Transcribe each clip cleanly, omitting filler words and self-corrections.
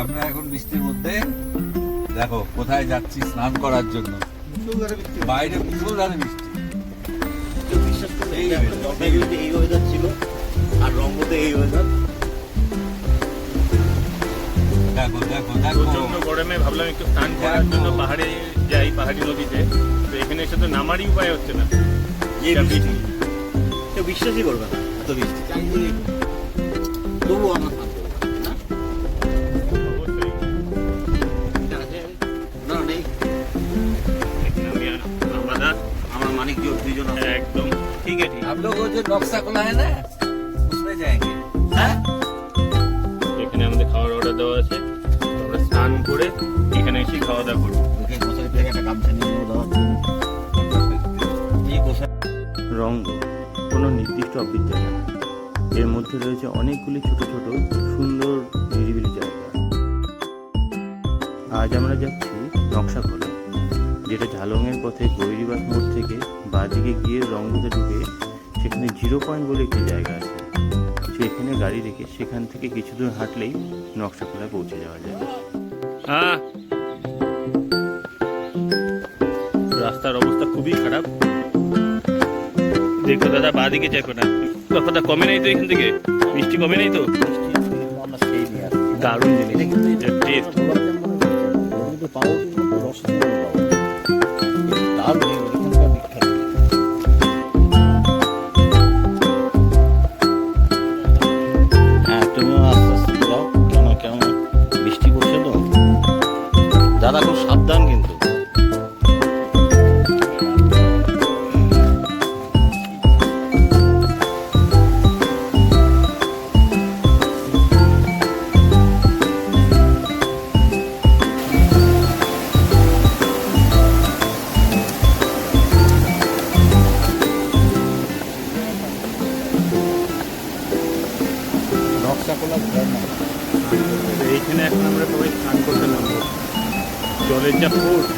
আমরা এখন বৃষ্টির মধ্যে দেখো কোথায় যাচ্ছি স্নান করার জন্য। বাইরে মুষলধারে বৃষ্টি। বিশ্বাস করলে এই ওয়েদার ছিল আর রংপুরে এই ওয়েদার। দেখো দেখো দেখো প্রচন্ড গরমে ভাবলাম একটু স্নান করার জন্য পাহাড়ে যাই, পাহাড়ি নদীতে। তো এখানে এসে তো নামারই উপায় হচ্ছে না। এই বৃষ্টি কেউ বিশ্বাসই করবে না, এত বৃষ্টি। তবু আমরা স্নান করবো না। অবশ্যই। না নেই, আমি আর আমরা আমরা মানিক জোর দুজন একদম ঠিক আছে। हम लोग वो जो नक्शा खुला है ना उसमें जाएंगे। हाँ? এখানে আমাদের খাওয়ার অর্ডার দেওয়া আছে। আমরা স্নান করে এখানে এসে খাওয়া দাওয়া করবো। ওকে মশারি থেকে একটা গামছা নিয়ে দেওয়া এই পোশাক। রঙ্গ কোনো নির্দিষ্ট আবৃত্তি না, এর মধ্যে রয়েছে অনেকগুলি ছোট ছোট সুন্দর নিরিবিলি জায়গা। আজ আমরা যাচ্ছি নকশাখোলা, যেটা ঝালংয়ের পথে গৈরিবাস মোড় থেকে বাঁদিকে গিয়ে রঙ্গতে ঢুকে সেখানে 0 পয়েন্ট বলে একটি জায়গা আছে। সেখানে গাড়ি রেখে সেখান থেকে কিছু দূর হাঁটলেই নকশাখোলায় পৌঁছে যাওয়া যায়। হ্যাঁ, রাস্তার অবস্থা খুবই খারাপ। দেখো দাদা, বাঁদিকে যাবো না, ব্যাপারটা কমে নাই তো এখান থেকে? মিষ্টি কমে নাই তো? আমরা সেই নিয়ে আসছি। দারুণ জিনিস, এটা কিন্তু টেস্ট। পাও কিন্তু রসগোল্লা পাও দারুণ এখানকার বিখ্যাত। হ্যাঁ, তুমিও আস্তে আস্তে যাও, কেমন বৃষ্টি পড়ছে তো। দাদা খুব সাবধান কিন্তু। এইখানে এখন আমরা সবাই স্নান করতে নামবো। জলের যা ফোর্স,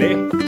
লে